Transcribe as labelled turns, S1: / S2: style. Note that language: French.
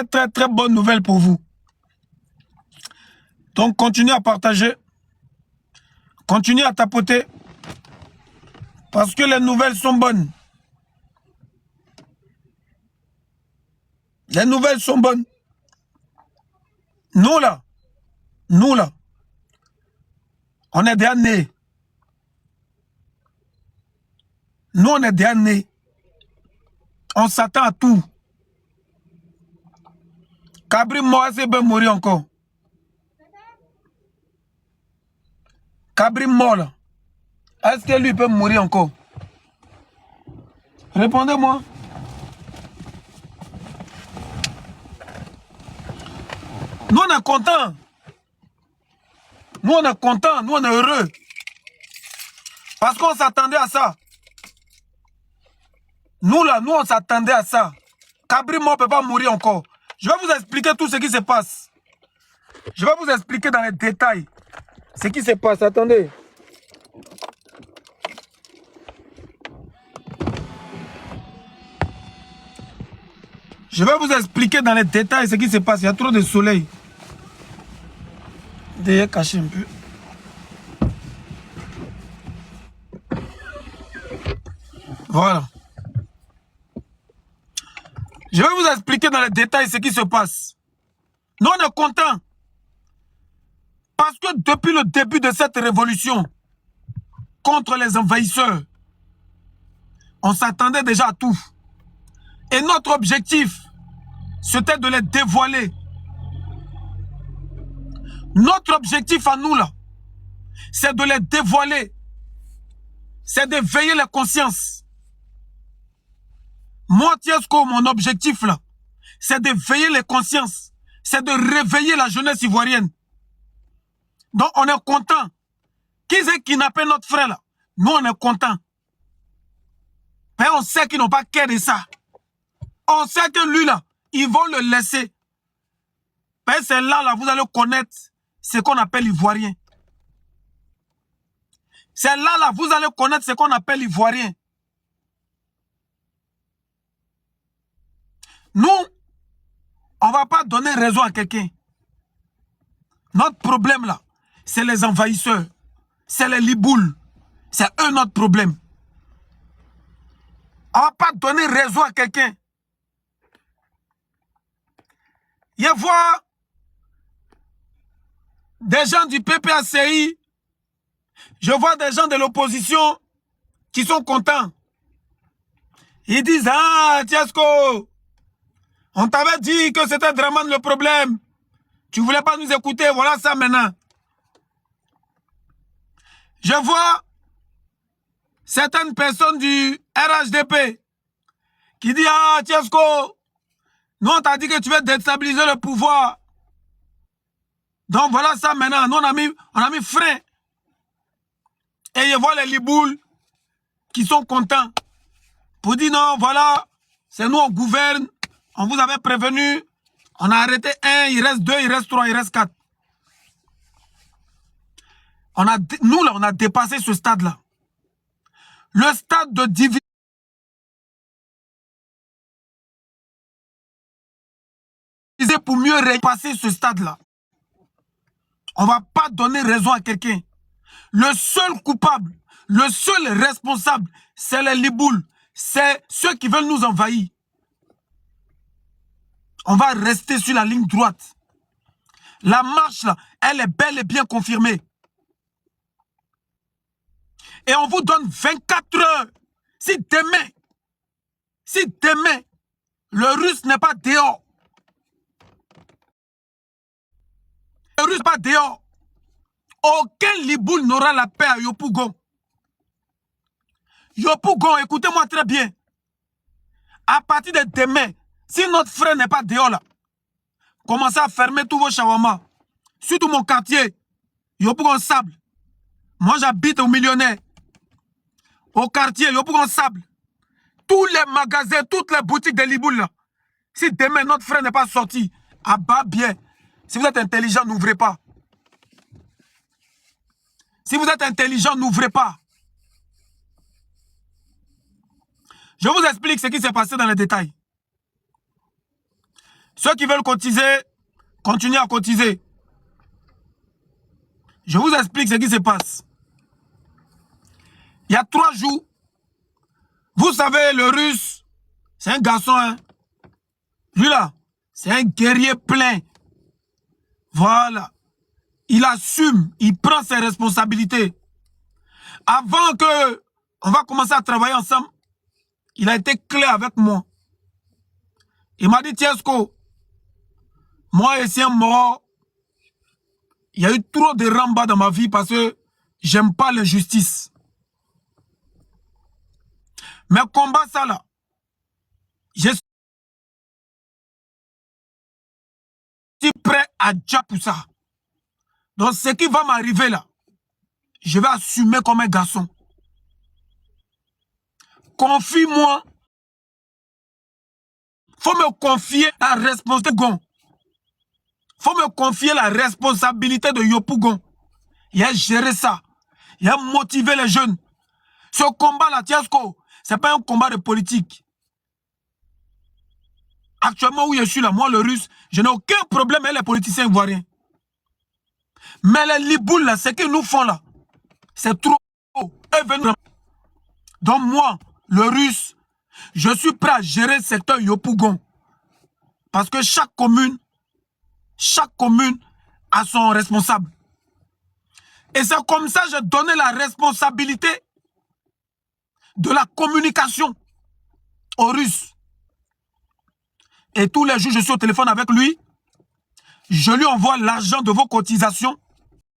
S1: très bonne nouvelle pour vous. Donc, continuez à partager. Continuez à tapoter. Parce que les nouvelles sont bonnes. Les nouvelles sont bonnes. Nous là, on est déjà nés. Nous, on est déjà nés. On s'attend à tout. Kabri Moise peut mourir encore. Kabri mort là. Est-ce que lui peut mourir encore? Répondez-moi. Nous, on est contents. Nous, on est contents. Nous, on est heureux. Parce qu'on s'attendait à ça. Nous, là, nous, on s'attendait à ça. Kabri ne peut pas mourir encore. Je vais vous expliquer tout ce qui se passe. Je vais vous expliquer dans les détails ce qui se passe. Attendez. Je vais vous expliquer dans les détails ce qui se passe. Il y a trop de soleil. D'ailleurs, caché un peu. Voilà. Je vais vous expliquer dans les détails ce qui se passe. Nous, on est contents. Parce que depuis le début de cette révolution contre les envahisseurs, on s'attendait déjà à tout. Et notre objectif, c'était de les dévoiler. Notre objectif à nous, là, c'est de les dévoiler. C'est de veiller les consciences. Moi, Tiesco, mon objectif, là, c'est de veiller les consciences. C'est de réveiller la jeunesse ivoirienne. Donc, on est content. Qui c'est qui kidnappé notre frère, là? Nous, on est content. Mais on sait qu'ils n'ont pas qu'à de ça. On sait que lui, là, ils vont le laisser. Mais c'est là, là, vous allez connaître ce qu'on appelle l'ivoirien. C'est là, là, vous allez connaître ce qu'on appelle l'ivoirien. Nous, on ne va pas donner raison à quelqu'un. Notre problème, là, c'est les envahisseurs. C'est les liboules. C'est eux notre problème. On ne va pas donner raison à quelqu'un. Je vois des gens du PPACI, je vois des gens de l'opposition qui sont contents. Ils disent, ah, Tiesco, on t'avait dit que c'était Draman le problème. Tu ne voulais pas nous écouter, voilà ça maintenant. Je vois certaines personnes du RHDP qui disent, ah, Tiesco, nous on t'a dit que tu veux déstabiliser le pouvoir. Donc voilà ça maintenant. Nous on a mis frein. Et je vois les liboules qui sont contents. Pour dire non, voilà, c'est nous on gouverne. On vous avait prévenu. On a arrêté un, il reste deux, il reste trois, il reste quatre. Nous là, on a dépassé ce stade-là. Le stade de division. Pour mieux repasser ce stade-là. On ne va pas donner raison à quelqu'un. Le seul coupable, le seul responsable, c'est les liboules. C'est ceux qui veulent nous envahir. On va rester sur la ligne droite. La marche, là, elle est bel et bien confirmée. Et on vous donne 24 heures. Si demain, le Russe n'est pas dehors, le Russe n'est pas dehors, aucun liboule n'aura la paix à Yopougon. Yopougon, écoutez-moi très bien. À partir de demain, si notre frère n'est pas dehors là, commencez à fermer tous vos shawarma. Surtout mon quartier, Yopougon Sable. Moi j'habite au Millionnaire. Au quartier, Yopougon Sable. Tous les magasins, toutes les boutiques de Liboul là. Si demain notre frère n'est pas sorti, abat bien. Si vous êtes intelligent, n'ouvrez pas. Si vous êtes intelligent, n'ouvrez pas. Je vous explique ce qui s'est passé dans les détails. Ceux qui veulent cotiser, continuez à cotiser. Je vous explique ce qui se passe. Il y a 3 jours, vous savez, le Russe, c'est un garçon, hein. Lui là, c'est un guerrier plein. Voilà. Il assume, il prend ses responsabilités. Avant que on va commencer à travailler ensemble, il a été clair avec moi. Il m'a dit, Tiesko, moi et un mort, il y a eu trop de ramba dans ma vie parce que j'aime pas l'injustice. Mais combat ça là, je suis prêt à dire pour ça. Donc ce qui va m'arriver là, je vais assumer comme un garçon. Confie-moi. Faut me confier la responsabilité. Faut me confier la responsabilité de Yopougon. Il a géré ça. Il a motivé les jeunes. Ce combat-là, Tiesko, ce n'est pas un combat de politique. Actuellement où je suis là, moi le Russe, je n'ai aucun problème avec les politiciens ivoiriens. Mais les liboules là, ce qu'ils nous font là, c'est trop. Donc moi, le Russe, je suis prêt à gérer le secteur Yopougon. Parce que chaque commune a son responsable. Et c'est comme ça que j'ai donné la responsabilité de la communication aux Russes. Et tous les jours, je suis au téléphone avec lui. Je lui envoie l'argent de vos cotisations.